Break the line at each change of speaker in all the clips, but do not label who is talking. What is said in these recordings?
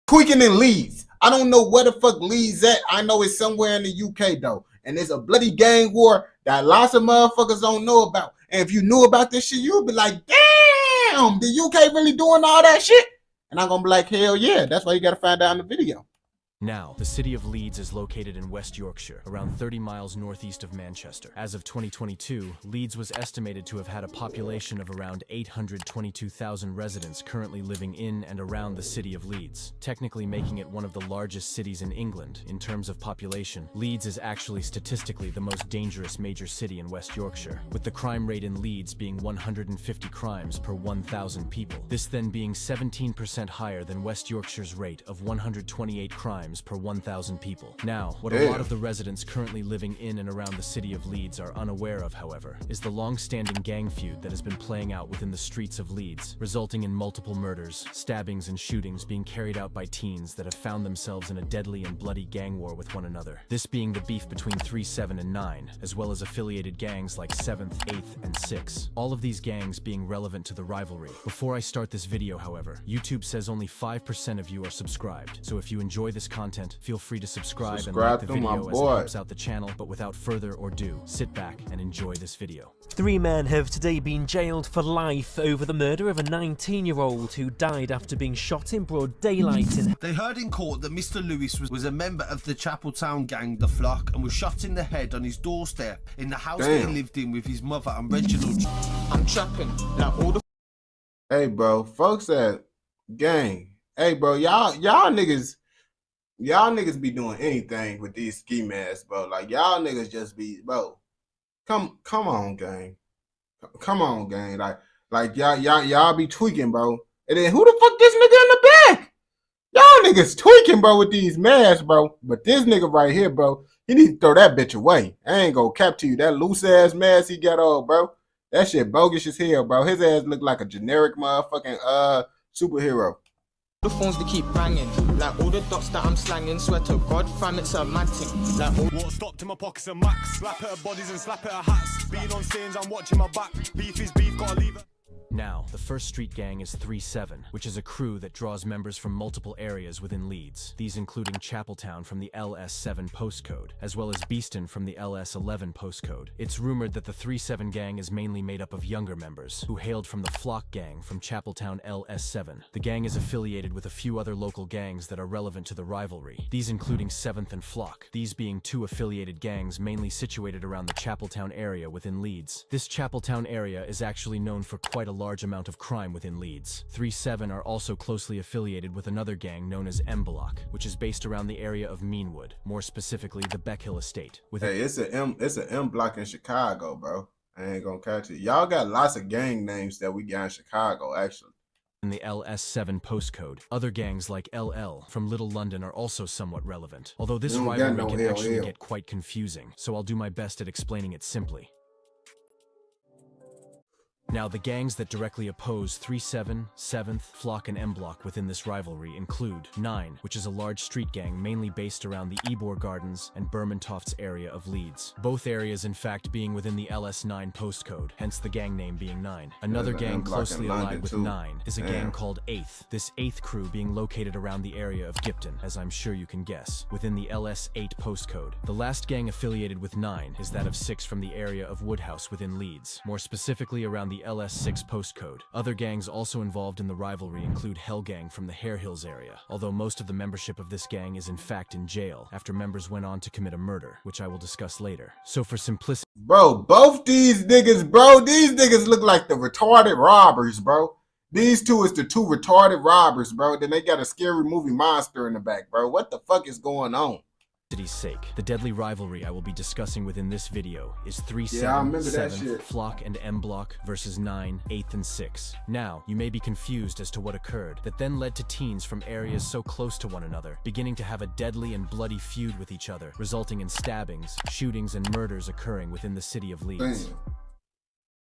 tweaking in Leeds. I don't know where the fuck Leeds at. I know it's somewhere in the UK though. And there's a bloody gang war that lots of motherfuckers don't know about. And if you knew about this shit, you'd be like, damn, the UK really doing all that shit? And I'm gonna be like, hell yeah. That's why you gotta find out in the video.
Now, the city of Leeds is located in West Yorkshire, around 30 miles northeast of Manchester. As of 2022, Leeds was estimated to have had a population of around 822,000 residents currently living in and around the city of Leeds, technically making it one of the largest cities in England. In terms of population, Leeds is actually statistically the most dangerous major city in West Yorkshire, with the crime rate in Leeds being 150 crimes per 1,000 people. This then being 17% higher than West Yorkshire's rate of 128 crimes per 1,000 people. Now, what a lot of the residents currently living in and around the city of Leeds are unaware of, however, is the long-standing gang feud that has been playing out within the streets of Leeds, resulting in multiple murders, stabbings, and shootings being carried out by teens that have found themselves in a deadly and bloody gang war with one another. This being the beef between 3, 7, and 9, as well as affiliated gangs like 7th, 8th, and 6. All of these gangs being relevant to the rivalry. Before I start this video, however, YouTube says only 5% of you are subscribed, so if you enjoy this content, feel free to subscribe and like the video as it helps out the channel. But without further ado, sit back and enjoy this video.
3 men have today been jailed for life over the murder of a 19-year-old who died after being shot in broad daylight.
They heard in court that Mr. Lewis was a member of the Chapeltown gang, The Flock, and was shot in the head on his doorstep in the house that he lived in with his mother and Reginald.
I'm trapping like all the.
Hey, bro, folks at gang. Hey, bro, y'all niggas be doing anything with these ski masks, bro. Like, y'all niggas just be, bro. Come on, gang. Come on, gang. Like y'all be tweaking, bro. And then who the fuck this nigga in the back? Y'all niggas tweaking, bro, with these masks, bro. But this nigga right here, bro, he need to throw that bitch away. I ain't gonna cap to you. That loose ass mask he got on, bro. That shit bogus as hell, bro. His ass look like a generic motherfucking superhero.
The phones they keep banging, like all the dots that I'm slanging. Swear to God, fam, it's a mad thing. Like all
what stopped in my pockets and max. Slap at her bodies and slap at her hats. Being on scenes, I'm watching my back. Beef is beef, gotta leave it.
Now, the first street gang is 3-7, which is a crew that draws members from multiple areas within Leeds, these including Chapeltown from the LS7 postcode, as well as Beeston from the LS11 postcode. It's rumored that the 3-7 gang is mainly made up of younger members, who hailed from the Flock gang from Chapeltown LS7. The gang is affiliated with a few other local gangs that are relevant to the rivalry, these including 7th and Flock, these being 2 affiliated gangs mainly situated around the Chapeltown area within Leeds. This Chapeltown area is actually known for quite a large amount of crime within Leeds. 3-7 are also closely affiliated with another gang known as Block, which is based around the area of Meanwood, more specifically the Beckhill estate.
Hey, it's a M Block in Chicago, bro. I ain't gonna catch it. Y'all got lots of gang names that we got in Chicago, actually.
In the LS7 postcode, other gangs like LL from Little London are also somewhat relevant, although this rivalry can actually get quite confusing, so I'll do my best at explaining it simply. Now, the gangs that directly oppose 3-7, 7th, Flock, and Block within this rivalry include 9, which is a large street gang mainly based around the Ebor Gardens and Bermontofts area of Leeds. Both areas, in fact, being within the LS9 postcode, hence the gang name being 9. Another gang closely allied with 9 is a gang called 8th, this 8th crew being located around the area of Gipton, as I'm sure you can guess, within the LS8 postcode. The last gang affiliated with 9 is that of 6 from the area of Woodhouse within Leeds, more specifically around the LS6 postcode. Other gangs also involved in the rivalry include Hell Gang from the Hare Hills area, although most of the membership of this gang is in fact in jail after members went on to commit a murder, which I will discuss later. So for simplicity,
bro, both these niggas, bro, these niggas look like the retarded robbers, bro. These two is the 2 retarded robbers, bro. Then they got a scary movie monster in the back, bro. What the fuck is going on?
Sake, the deadly rivalry I will be discussing within this video is 3-7, 7th, Flock, and Block versus 9, 8th, and 6. Now, you may be confused as to what occurred that then led to teens from areas so close to one another beginning to have a deadly and bloody feud with each other, resulting in stabbings, shootings, and murders occurring within the city of Leeds.
Damn.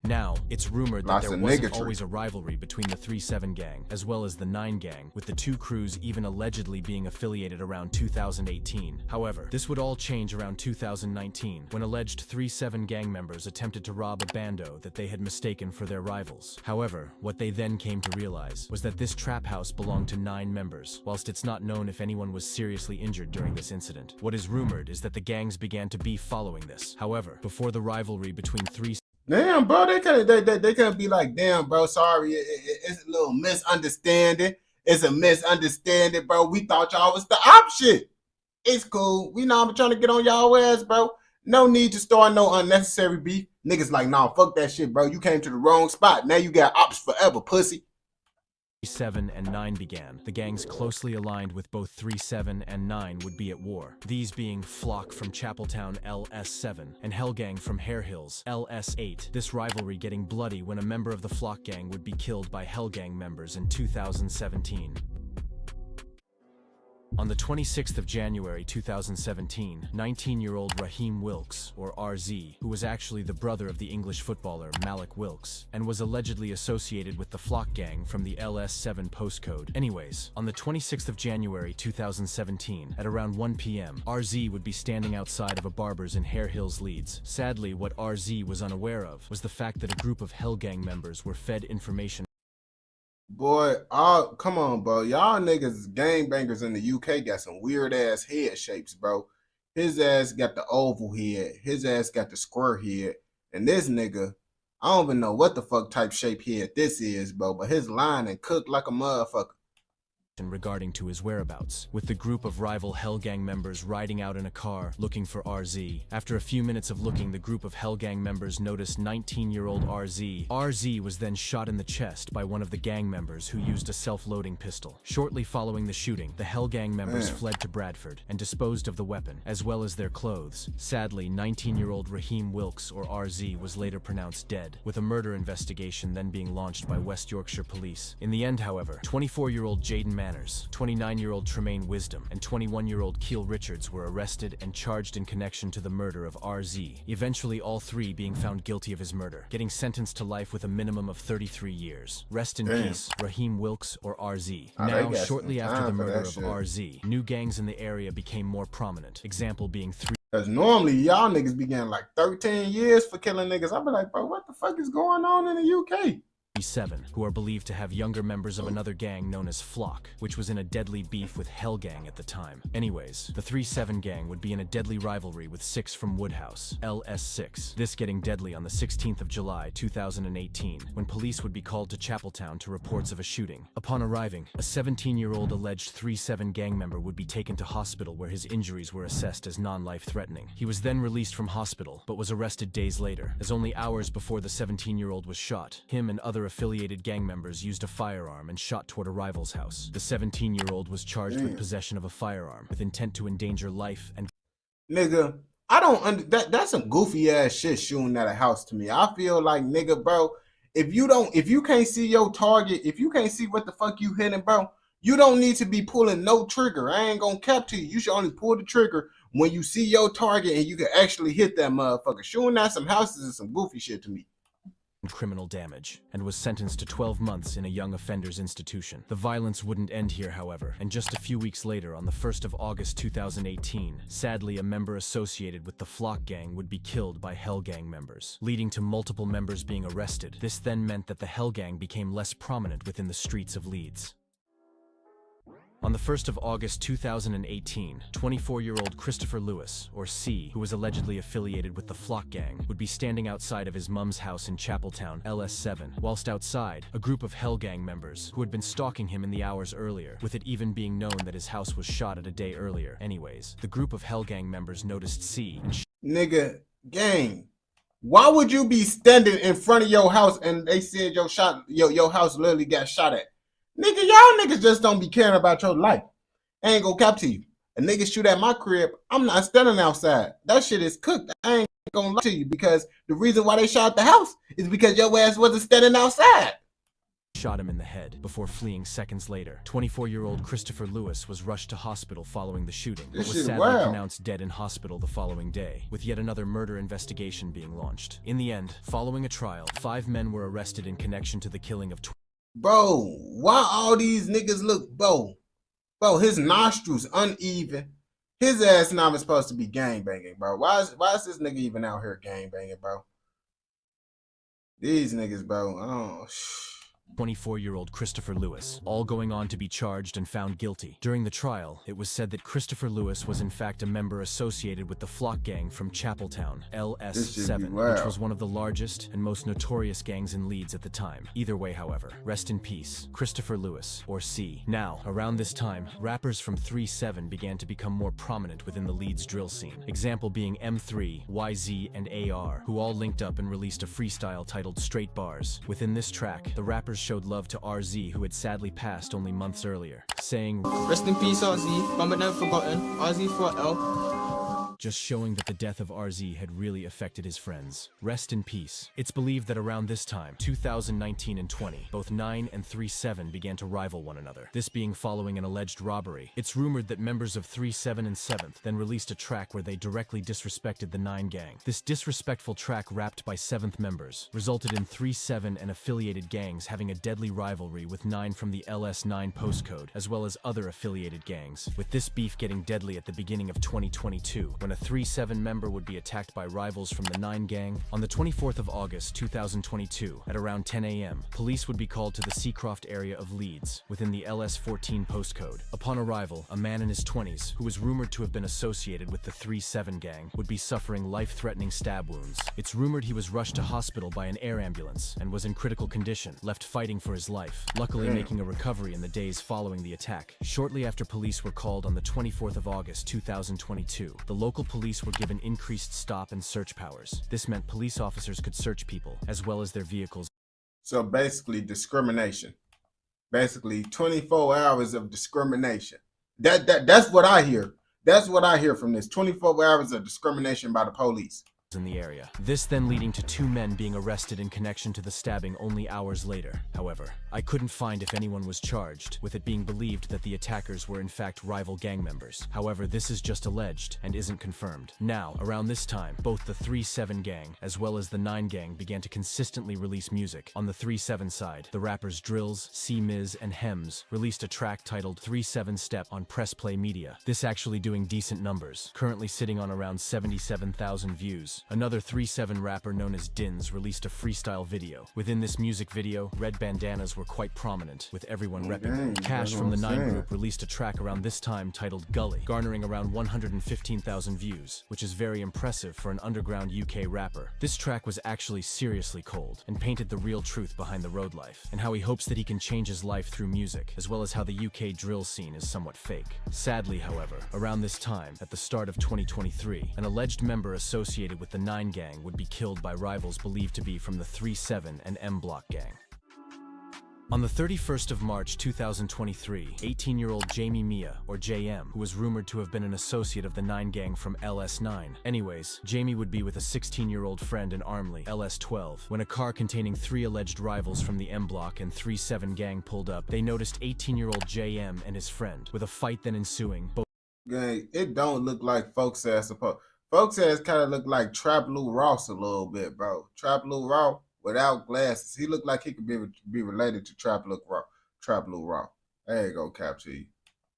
Now, it's rumored that
Lots
there
of
wasn't
niggatry.
always a rivalry between the 3-7 gang as well as the 9 gang, with the two crews even allegedly being affiliated around 2018. However, this would all change around 2019 when alleged 3-7 gang members attempted to rob a bando that they had mistaken for their rivals. However, what they then came to realize was that this trap house belonged to 9 members, whilst it's not known if anyone was seriously injured during this incident. What is rumored is that the gangs began to beef following this. However, before the rivalry between 3
Damn, bro, they can't be like, damn, bro, sorry, it's a little misunderstanding. It's a misunderstanding, bro. We thought y'all was the op shit. It's cool. We know I'm trying to get on y'all ass, bro. No need to start no unnecessary beef. Niggas like, nah, fuck that shit, bro. You came to the wrong spot. Now you got ops forever, pussy.
7 and 9 began, the gangs closely aligned with both 3-7 and 9 would be at war, these being Flock from Chapeltown LS7 and Hell Gang from Hare Hills LS8, this rivalry getting bloody when a member of the Flock gang would be killed by Hell Gang members in 2017. On the 26th of January 2017, 19-year-old Raheem Wilkes, or RZ, who was actually the brother of the English footballer Malik Wilkes, and was allegedly associated with the Flock gang from the LS7 postcode. Anyways, on the 26th of January 2017, at around 1 p.m., RZ would be standing outside of a barber's in Hare Hills, Leeds. Sadly, what RZ was unaware of was the fact that a group of Hell Gang members were fed information.
Boy, come on, bro. Y'all niggas, gangbangers in the UK got some weird ass head shapes, bro. His ass got the oval head. His ass got the square head. And this nigga, I don't even know what the fuck type shape head this is, bro. But his line and cooked like a motherfucker.
Regarding to his whereabouts, with the group of rival Hell Gang members riding out in a car looking for RZ. After a few minutes of looking, the group of Hell Gang members noticed 19-year-old RZ. RZ was then shot in the chest by one of the gang members who used a self-loading pistol. Shortly following the shooting, the Hell Gang members fled to Bradford and disposed of the weapon, as well as their clothes. Sadly, 19-year-old Raheem Wilkes, or RZ, was later pronounced dead, with a murder investigation then being launched by West Yorkshire Police. In the end, however, 24-year-old Jaden Manners, 29-year-old Tremaine Wisdom, and 21-year-old Keel Richards were arrested and charged in connection to the murder of RZ, eventually all three being found guilty of his murder, getting sentenced to life with a minimum of 33 years. Rest in peace, Raheem Wilkes, or RZ. Now, shortly after the murder of RZ, new gangs in the area became more prominent, example being 3.
Because normally y'all niggas be getting like 13 years for killing niggas. I be like, bro, what the fuck is going on in the UK?
7, who are believed to have younger members of another gang known as Flock, which was in a deadly beef with Hell Gang at the time. Anyways, the 3-7 gang would be in a deadly rivalry with 6 from Woodhouse, LS6, this getting deadly on the 16th of July 2018, when police would be called to Chapeltown to reports of a shooting. Upon arriving, a 17-year-old alleged 3-7 gang member would be taken to hospital where his injuries were assessed as non-life-threatening. He was then released from hospital, but was arrested days later, as only hours before the 17-year-old was shot. Him and other affiliated gang members used a firearm and shot toward a rival's house. The 17-year-old was charged with possession of a firearm with intent to endanger life and...
Nigga, I don't that's some goofy ass shit shooting at a house to me. I feel like, nigga, bro, if you can't see your target, if you can't see what the fuck you hitting, bro, you don't need to be pulling no trigger. I ain't gonna cap to you. You should only pull the trigger when you see your target and you can actually hit that motherfucker. Shooting at some houses is some goofy shit to me.
Criminal damage, and was sentenced to 12 months in a young offenders institution. The violence wouldn't end here, however, and just a few weeks later, on the 1st of August 2018, sadly a member associated with the Flock gang would be killed by Hell Gang members, leading to multiple members being arrested. This then meant that the Hell Gang became less prominent within the streets of Leeds. On the 1st of August 2018, 24-year-old Christopher Lewis, or C, who was allegedly affiliated with the Flock gang, would be standing outside of his mum's house in Chapeltown, LS7. Whilst outside, a group of Hell Gang members, who had been stalking him in the hours earlier, with it even being known that his house was shot at a day earlier. Anyways, the group of Hell Gang members noticed C and
Nigga, gang, why would you be standing in front of your house and they said your house literally got shot at? Nigga, y'all niggas just don't be caring about your life. I ain't gonna cap to you. A nigga shoot at my crib, I'm not standing outside. That shit is cooked. I ain't gonna lie to you, because the reason why they shot the house is because your ass wasn't standing outside.
shot him in the head before fleeing seconds later. 24-year-old Christopher Lewis was rushed to hospital following the shooting, but
This
was
shit
sadly
wild.
pronounced dead in hospital the following day, with yet another murder investigation being launched. In the end, following a trial, 5 men were arrested in connection to the killing of
Bro, why all these niggas look, bro, his nostrils uneven. His ass not even supposed to be gangbanging, bro. Why is this nigga even out here gangbanging, bro? These niggas, bro. Oh,
24-year-old Christopher Lewis, all going on to be charged and found guilty. During the trial, it was said that Christopher Lewis was in fact a member associated with the Flock Gang from Chapeltown, LS7, which was one of the largest and most notorious gangs in Leeds at the time. Either way, however, rest in peace, Christopher Lewis, or C. Now, around this time, rappers from 3-7 began to become more prominent within the Leeds drill scene. Example being M3, YZ, and AR, who all linked up and released a freestyle titled Straight Bars. Within this track, the rappers showed love to RZ, who had sadly passed only months earlier, saying,
Rest in peace, RZ, but never forgotten. RZ for L.
just showing that the death of RZ had really affected his friends. Rest in peace. It's believed that around this time, 2019 and 20, both 9 and 3-7 began to rival one another, this being following an alleged robbery. It's rumored that members of 3-7 and 7th then released a track where they directly disrespected the 9 gang. This disrespectful track, rapped by 7th members, resulted in 3-7 and affiliated gangs having a deadly rivalry with 9 from the LS9 postcode, as well as other affiliated gangs, with this beef getting deadly at the beginning of 2022, when a 3-7 member would be attacked by rivals from the 9 gang. On the 24th of August 2022, at around 10 a.m., police would be called to the Seacroft area of Leeds, within the LS14 postcode. Upon arrival, a man in his 20s, who was rumored to have been associated with the 3-7 gang, would be suffering life-threatening stab wounds. It's rumored he was rushed to hospital by an air ambulance and was in critical condition, left fighting for his life, luckily making a recovery in the days following the attack. Shortly after police were called on the 24th of August 2022, the local police were given increased stop and search powers. This meant police officers could search people, as well as their vehicles.
so basically discrimination. Basically 24 hours of discrimination. That's what I hear. That's what I hear from this. 24 hours of discrimination by the police
in the area. This then leading to 2 men being arrested in connection to the stabbing only hours later. However, I couldn't find if anyone was charged, with it being believed that the attackers were in fact rival gang members. However, this is just alleged and isn't confirmed. Now, around this time, both the 3-7 gang as well as the 9 gang began to consistently release music. On the 3-7 side, the rappers Drills, C-Miz, and Hems released a track titled 3-7 Step on Press Play Media. This actually doing decent numbers, currently sitting on around 77,000 views. Another 3-7 rapper known as Dins released a freestyle video. Within this music video, red bandanas were quite prominent, with everyone repping them. Cash from the 9 group released a track around this time titled Gully, garnering around 115,000 views, which is very impressive for an underground UK rapper. This track was actually seriously cold, and painted the real truth behind the road life, and how he hopes that he can change his life through music, as well as how the UK drill scene is somewhat fake. Sadly, however, around this time, at the start of 2023, an alleged member associated with the 9 gang would be killed by rivals believed to be from the 3-7 and M Block gang. On the 31st of March 2023, 18-year-old Jamie Mia, or JM, who was rumored to have been an associate of the 9 gang from LS9. Anyways, Jamie would be with a 16-year-old friend in Armley, LS12, when a car containing 3 alleged rivals from the M Block and 3-7 gang pulled up. They noticed 18-year-old JM and his friend, with a fight then ensuing.
Gang, it don't look like folks ass supposed. Folks ass kind of look like Trap Lou Ross a little bit, bro. Trap Lou Ross without glasses. He looked like he could be related to Trap Lou Ross. There you go, Cap T.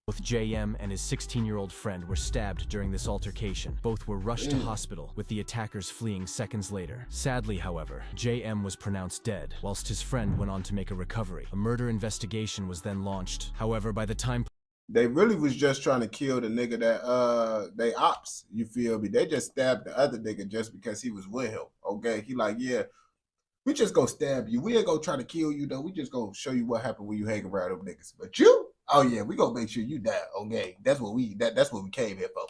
Both JM and his 16-year-old friend were stabbed during this altercation. Both were rushed to hospital, with the attackers fleeing seconds later. Sadly, however, JM was pronounced dead, whilst his friend went on to make a recovery. A murder investigation was then launched. However, by the time
they really was just trying to kill the nigga that they ops, you feel me? They just stabbed the other nigga just because he was with him. Okay, he like, yeah, we just gonna stab you. We ain't gonna try to kill you though. We just gonna show you what happened when you hang around them niggas. But you, oh yeah, we gonna make sure you die. Okay, that's what we came here for.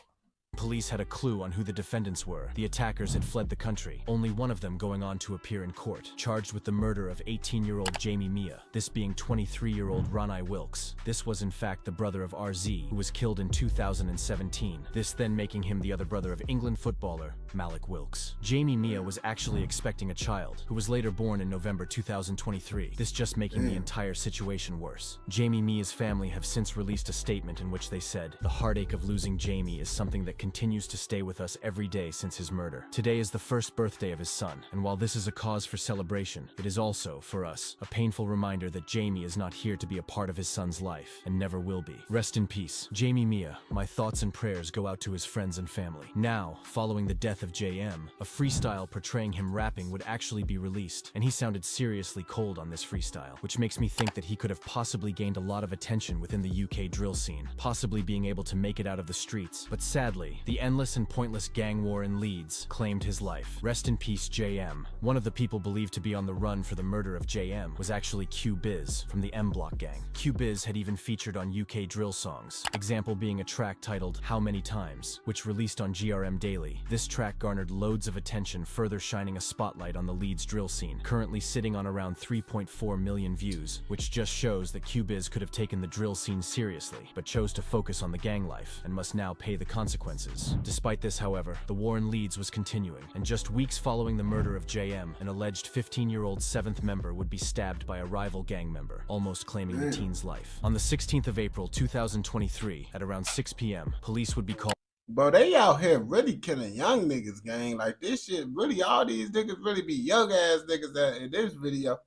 Police had a clue on who the defendants were. The attackers had fled the country, only one of them going on to appear in court, charged with the murder of 18-year-old Jamie Mia, this being 23-year-old Ronai Wilkes. This was in fact the brother of RZ, who was killed in 2017, this then making him the other brother of England footballer Malik Wilkes. Jamie Mia was actually expecting a child, who was later born in November 2023, this just making the entire situation worse. Jamie Mia's family have since released a statement in which they said, "The heartache of losing Jamie is something that continues to stay with us every day since his murder. Today is the first birthday of his son, and while this is a cause for celebration, it is also, for us, a painful reminder that Jamie is not here to be a part of his son's life, and never will be. Rest in peace, Jamie Mia. My thoughts and prayers go out to his friends and family." Now, following the death of JM, a freestyle portraying him rapping would actually be released, and he sounded seriously cold on this freestyle, which makes me think that he could have possibly gained a lot of attention within the UK drill scene, possibly being able to make it out of the streets. But sadly, the endless and pointless gang war in Leeds claimed his life. Rest in peace, JM. One of the people believed to be on the run for the murder of JM was actually Q-Biz from the M Block gang. Q-Biz had even featured on UK drill songs, example being a track titled How Many Times, which released on GRM Daily. This track garnered loads of attention, further shining a spotlight on the Leeds drill scene, currently sitting on around 3.4 million views, which just shows that Q-Biz could have taken the drill scene seriously, but chose to focus on the gang life, and must now pay the consequences. Despite this, however, the war in Leeds was continuing, and just weeks following the murder of JM, an alleged 15-year-old 7th member would be stabbed by a rival gang member, almost claiming the teen's life. On the 16th of April 2023, at around 6 p.m., police would be called.
Bro, they out here really killing young niggas, gang. Like, this shit really, all these niggas really be young ass niggas that in this video.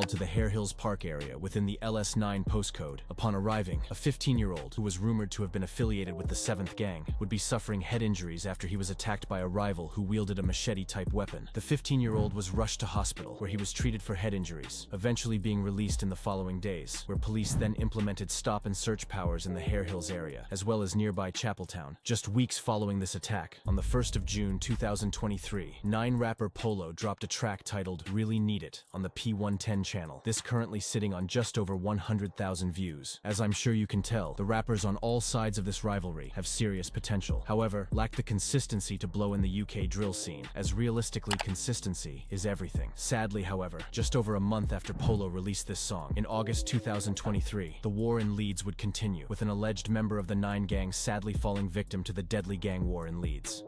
To the Hare Hills Park area within the LS9 postcode. Upon arriving, a 15-year-old, who was rumored to have been affiliated with the 7th gang, would be suffering head injuries after he was attacked by a rival who wielded a machete-type weapon. The 15-year-old was rushed to hospital, where he was treated for head injuries, eventually being released in the following days, where police then implemented stop and search powers in the Hare Hills area, as well as nearby Chapeltown. Just weeks following this attack, on the 1st of June 2023, 9 rapper Polo dropped a track titled Really Need It on the P110 channel, this currently sitting on just over 100,000 views. As I'm sure you can tell, the rappers on all sides of this rivalry have serious potential, however, lack the consistency to blow in the UK drill scene, as realistically consistency is everything. Sadly, however, just over a month after Polo released this song, in August 2023, the war in Leeds would continue, with an alleged member of the 9 gang sadly falling victim to the deadly gang war in Leeds.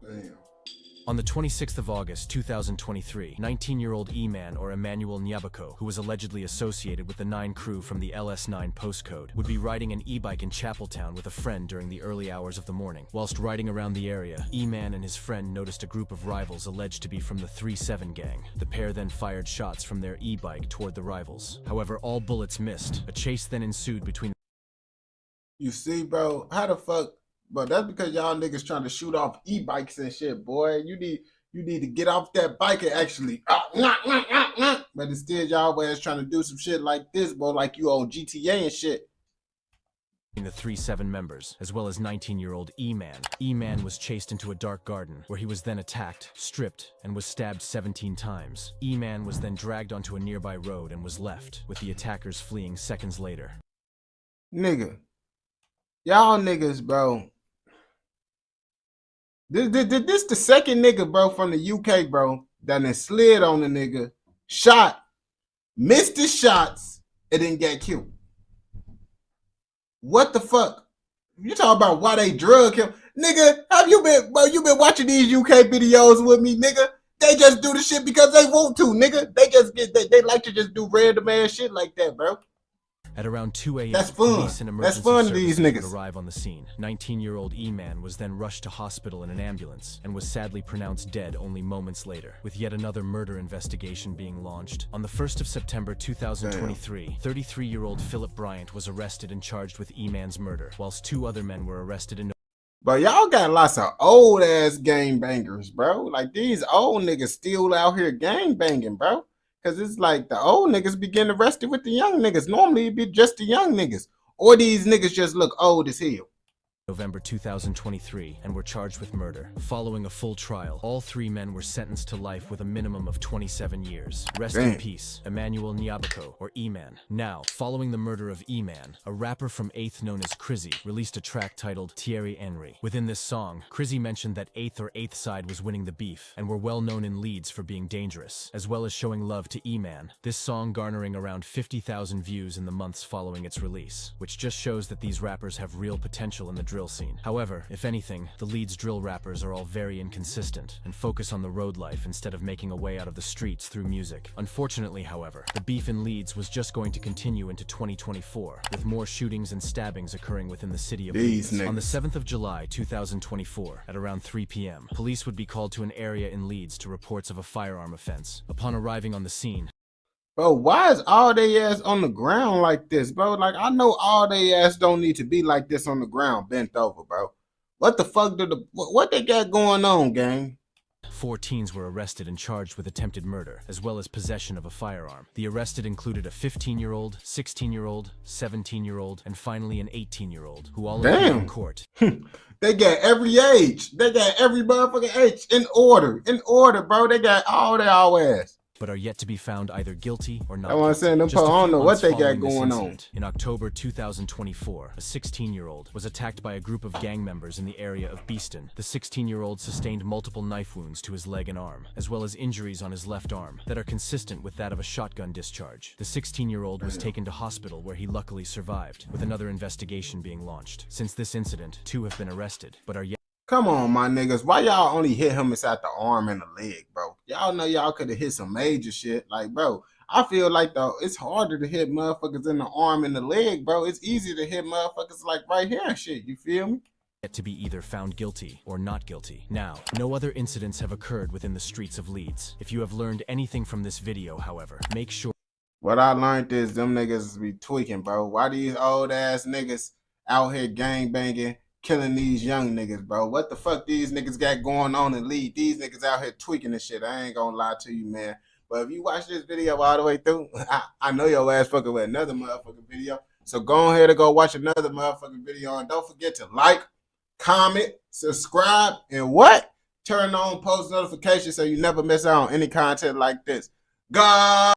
Damn.
On the 26th of August 2023, 19-year-old E-Man or Emmanuel Nyabako, who was allegedly associated with the 9 crew from the LS9 postcode, would be riding an e-bike in Chapeltown with a friend during the early hours of the morning. Whilst riding around the area, E-Man and his friend noticed a group of rivals alleged to be from the 3-7 gang. The pair then fired shots from their e-bike toward the rivals. However, all bullets missed. A chase then ensued between.
You see, bro, how the fuck? But that's because y'all niggas trying to shoot off e-bikes and shit, boy. You need to get off that bike and actually, but instead y'all always trying to do some shit like this, boy, like you on GTA and shit.
The 3-7 members, as well as 19-year-old E-Man. E-Man was chased into a dark garden, where he was then attacked, stripped, and was stabbed 17 times. E-Man was then dragged onto a nearby road and was left, with the attackers fleeing seconds later.
Nigga, y'all niggas, bro. This the second nigga, bro, from the UK, bro, that then slid on the nigga, shot, missed his shots, and then got killed. What the fuck? You talking about why they drug him? Nigga, have you been, bro, you been watching these UK videos with me, nigga? They just do the shit because they want to, nigga. They just get, they like to just do random ass shit like that, bro.
At around 2 a.m.,
that's fun.
Police and emergency
That's fun to
services
these niggas.
would arrive on the scene. 19-year-old E-Man was then rushed to hospital in an ambulance and was sadly pronounced dead only moments later, with yet another murder investigation being launched. On the 1st of September 2023, 33-year-old Philip Bryant was arrested and charged with E-Man's murder, whilst 2 other men were arrested in.
But y'all got lots of old ass gang bangers, bro. Like these old niggas still out here gang banging, bro. Cause it's like the old niggas be getting arrested with the young niggas. Normally it'd be just the young niggas. Or these niggas just look old as hell.
November 2023 and were charged with murder. Following a full trial, all 3 men were sentenced to life with a minimum of 27 years. Rest in peace, Emmanuel Nyabako, or E-Man. Now, following the murder of E-Man, a rapper from 8th known as Crizzy released a track titled Thierry Henry. Within this song, Crizzy mentioned that 8th or 8th side was winning the beef and were well known in Leeds for being dangerous, as well as showing love to E-Man. This song garnering around 50,000 views in the months following its release, which just shows that these rappers have real potential in the drill scene. However, if anything, the Leeds drill rappers are all very inconsistent and focus on the road life instead of making a way out of the streets through music. Unfortunately, however, the beef in Leeds was just going to continue into 2024, with more shootings and stabbings occurring within the city of Leeds. On the 7th of July 2024, at around 3 p.m., police would be called to an area in Leeds to reports of a firearm offense. Upon arriving on the scene,
bro, why is all they ass on the ground like this, bro? Like, I know all they ass don't need to be like this on the ground, bent over, bro. What the fuck what they got going on, gang?
4 teens were arrested and charged with attempted murder, as well as possession of a firearm. The arrested included a 15-year-old, 16-year-old, 17-year-old, and finally an 18-year-old, who all appeared in court.
They got every age. They got every motherfucking age in order. In order, bro. They got all their ass.
But are yet to be found either guilty or not.
That's what I'm saying. I don't know what they got going on.
In October 2024, a 16-year-old was attacked by a group of gang members in the area of Beeston. The 16-year-old sustained multiple knife wounds to his leg and arm, as well as injuries on his left arm that are consistent with that of a shotgun discharge. The 16-year-old was taken to hospital where he luckily survived, with another investigation being launched. Since this incident, 2 have been arrested, but are yet.
Come on, my niggas. Why y'all only hit him inside the arm and the leg, bro? Y'all know y'all could have hit some major shit. Like, bro, I feel like, though, it's harder to hit motherfuckers in the arm and the leg, bro. It's easy to hit motherfuckers, like, right here and shit. You feel me?
To be either found guilty or not guilty. Now, no other incidents have occurred within the streets of Leeds. If you have learned anything from this video, however, make sure.
What I learned is them niggas be tweaking, bro. Why these old ass niggas out here gang banging, killing these young niggas, bro? What the fuck these niggas got going on in Leeds? These niggas out here tweaking this shit. I ain't gonna lie to you, man. But if you watch this video all the way through, I know your ass fucking with another motherfucking video. So go ahead and go watch another motherfucking video. And don't forget to like, comment, subscribe, and what? Turn on post notifications so you never miss out on any content like this. God.